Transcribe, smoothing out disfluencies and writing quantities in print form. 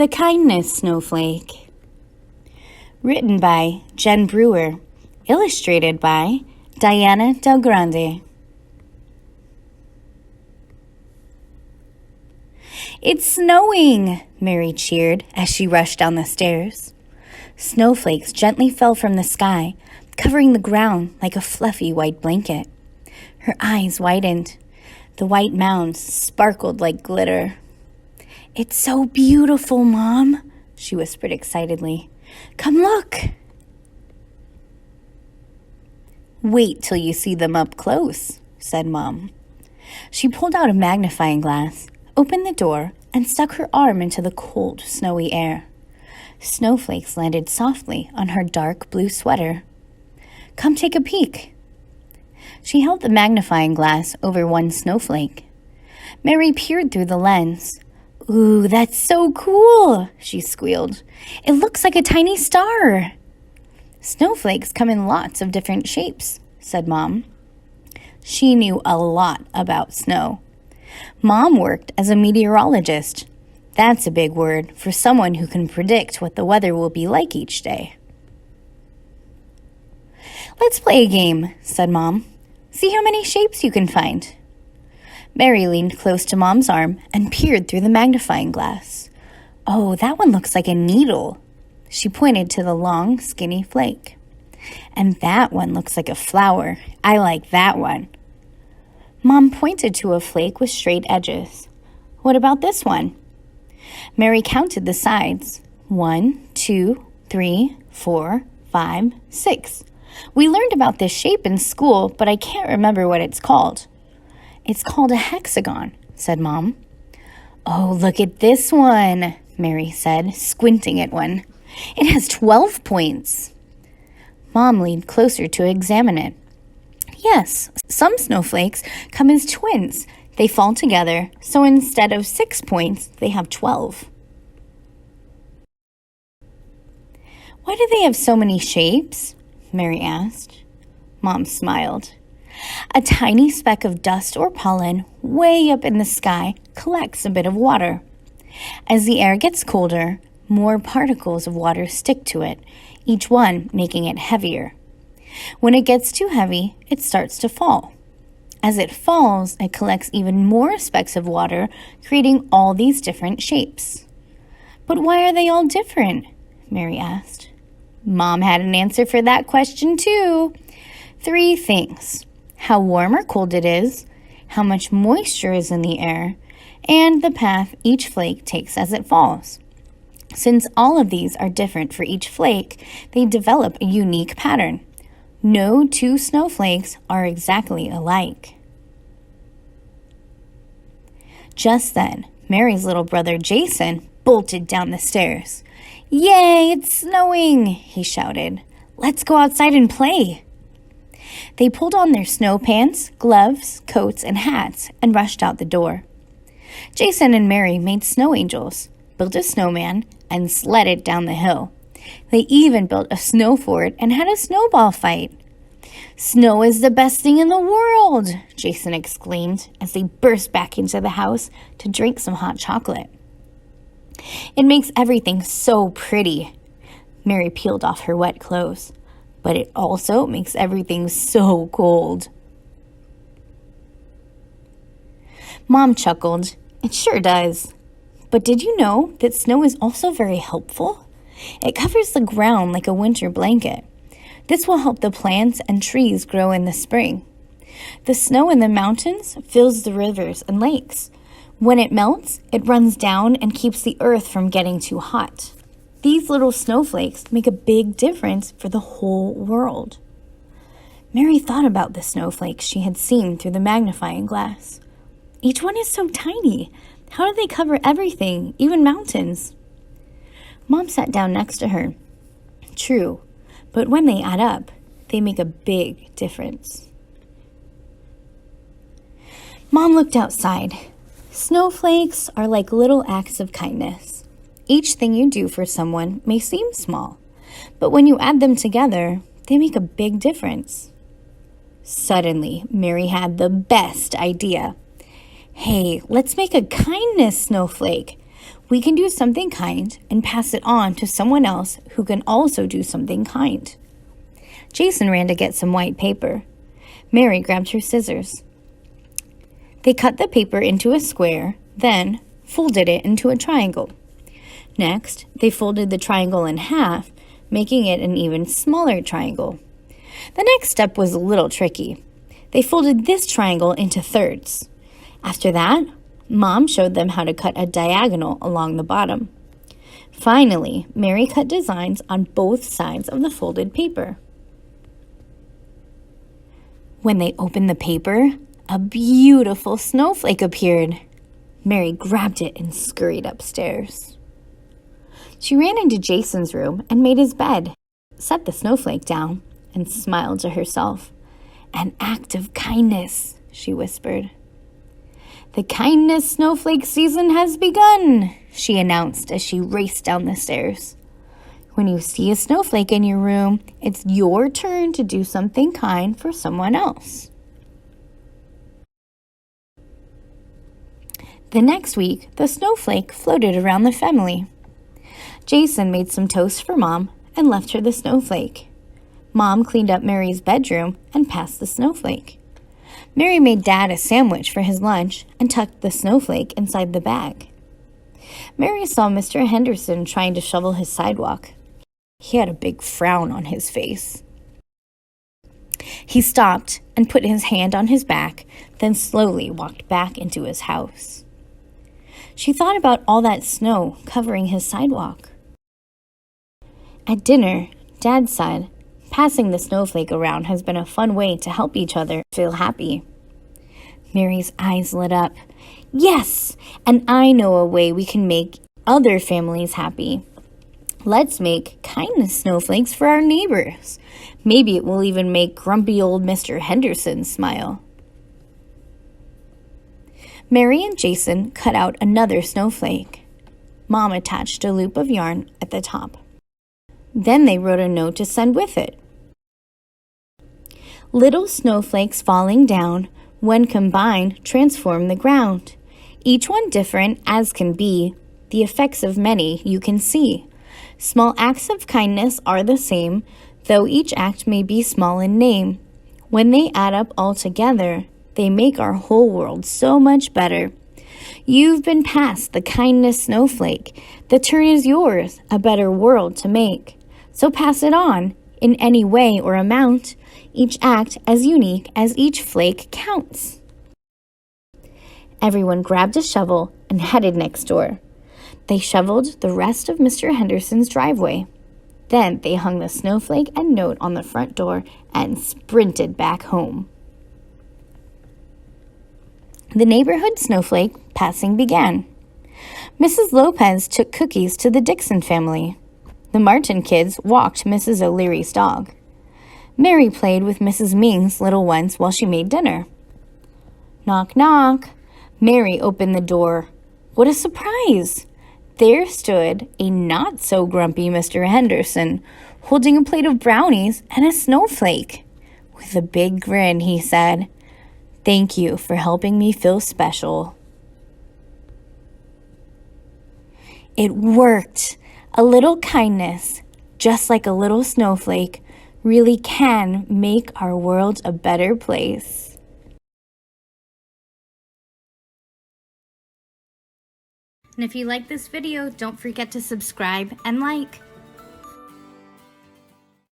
The Kindness Snowflake. Written by Jen Brewer. Illustrated by Diana Del Grande. "It's snowing!" Mary cheered as she rushed down the stairs. Snowflakes gently fell from the sky, covering the ground like a fluffy white blanket. Her eyes widened. The white mounds sparkled like glitter. "It's so beautiful, Mom," she whispered excitedly. "Come look." "Wait till you see them up close," said Mom. She pulled out a magnifying glass, opened the door, and stuck her arm into the cold, snowy air. Snowflakes landed softly on her dark blue sweater. "Come take a peek." She held the magnifying glass over one snowflake. Mary peered through the lens. "Ooh, that's so cool," she squealed. "It looks like a tiny star." "Snowflakes come in lots of different shapes," said Mom. She knew a lot about snow. Mom worked as a meteorologist. That's a big word for someone who can predict what the weather will be like each day. "Let's play a game," said Mom. "See how many shapes you can find." Mary leaned close to Mom's arm and peered through the magnifying glass. "Oh, that one looks like a needle." She pointed to the long, skinny flake. "And that one looks like a flower. I like that one." Mom pointed to a flake with straight edges. "What about this one?" Mary counted the sides. 1, 2, 3, 4, 5, 6. "We learned about this shape in school, but I can't remember what it's called." "It's called a hexagon," said Mom. "Oh, look at this one," Mary said, squinting at one. "It has 12 points." Mom leaned closer to examine it. "Yes, some snowflakes come as twins. They fall together, so instead of 6 points, they have 12. "Why do they have so many shapes?" Mary asked. Mom smiled. "A tiny speck of dust or pollen way up in the sky collects a bit of water. As the air gets colder, more particles of water stick to it, each one making it heavier. When it gets too heavy, it starts to fall. As it falls, it collects even more specks of water, creating all these different shapes." "But why are they all different?" Mary asked. Mom had an answer for that question too. 3 things: how warm or cold it is, how much moisture is in the air, and the path each flake takes as it falls. Since all of these are different for each flake, they develop a unique pattern. No 2 snowflakes are exactly alike. Just then, Mary's little brother Jason bolted down the stairs. "Yay, it's snowing!" he shouted. "Let's go outside and play." They pulled on their snow pants, gloves, coats, and hats and rushed out the door. Jason and Mary made snow angels, built a snowman, and sledded down the hill. They even built a snow fort and had a snowball fight. "Snow is the best thing in the world!" Jason exclaimed as they burst back into the house to drink some hot chocolate. "It makes everything so pretty." Mary peeled off her wet clothes. "But it also makes everything so cold." Mom chuckled. "It sure does. But did you know that snow is also very helpful? It covers the ground like a winter blanket. This will help the plants and trees grow in the spring. The snow in the mountains fills the rivers and lakes. When it melts, it runs down and keeps the earth from getting too hot. These little snowflakes make a big difference for the whole world." Mary thought about the snowflakes she had seen through the magnifying glass. Each one is so tiny. How do they cover everything, even mountains? Mom sat down next to her. "True, but when they add up, they make a big difference." Mom looked outside. Snowflakes are like little acts of kindness. Each thing you do for someone may seem small, but when you add them together, they make a big difference. Suddenly, Mary had the best idea. "Hey, let's make a kindness snowflake. We can do something kind and pass it on to someone else who can also do something kind. Jason ran to get some white paper. Mary grabbed her scissors. They cut the paper into a square, then folded it into a triangle. Next, they folded the triangle in half, making it an even smaller triangle. The next step was a little tricky. They folded this triangle into thirds. After that, Mom showed them how to cut a diagonal along the bottom. Finally, Mary cut designs on both sides of the folded paper. When they opened the paper, a beautiful snowflake appeared. Mary grabbed it and scurried upstairs. She ran into Jason's room and made his bed, set the snowflake down, and smiled to herself. "An act of kindness," she whispered. "The Kindness Snowflake season has begun," she announced as she raced down the stairs. When you see a snowflake in your room, it's your turn to do something kind for someone else. The next week, the snowflake floated around the family. Jason made some toast for Mom and left her the snowflake. Mom cleaned up Mary's bedroom and passed the snowflake. Mary made Dad a sandwich for his lunch and tucked the snowflake inside the bag. Mary saw Mr. Henderson trying to shovel his sidewalk. He had a big frown on his face. He stopped and put his hand on his back, then slowly walked back into his house. She thought about all that snow covering his sidewalk. At dinner, Dad said, "Passing the snowflake around has been a fun way to help each other feel happy." Mary's eyes lit up. "Yes, and I know a way we can make other families happy. Let's make kindness snowflakes for our neighbors. Maybe it will even make grumpy old Mr. Henderson smile." Mary and Jason cut out another snowflake. Mom attached a loop of yarn at the top. Then they wrote a note to send with it. "Little snowflakes falling down, when combined, transform the ground. Each one different as can be, the effects of many you can see. Small acts of kindness are the same, though each act may be small in name. When they add up all together, they make our whole world so much better. You've been passed the kindness snowflake. The turn is yours, a better world to make. So pass it on, in any way or amount, each act as unique as each flake counts." Everyone grabbed a shovel and headed next door. They shoveled the rest of Mr. Henderson's driveway. Then they hung the snowflake and note on the front door and sprinted back home. The neighborhood snowflake passing began. Mrs. Lopez took cookies to the Dixon family. The Martin kids walked Mrs. O'Leary's dog. Mary played with Mrs. Ming's little ones while she made dinner. Knock, knock. Mary opened the door. What a surprise! There stood a not-so-grumpy Mr. Henderson, holding a plate of brownies and a snowflake. With a big grin, he said, "Thank you for helping me feel special." It worked! A little kindness, just like a little snowflake, really can make our world a better place. And if you like this video, don't forget to subscribe and like.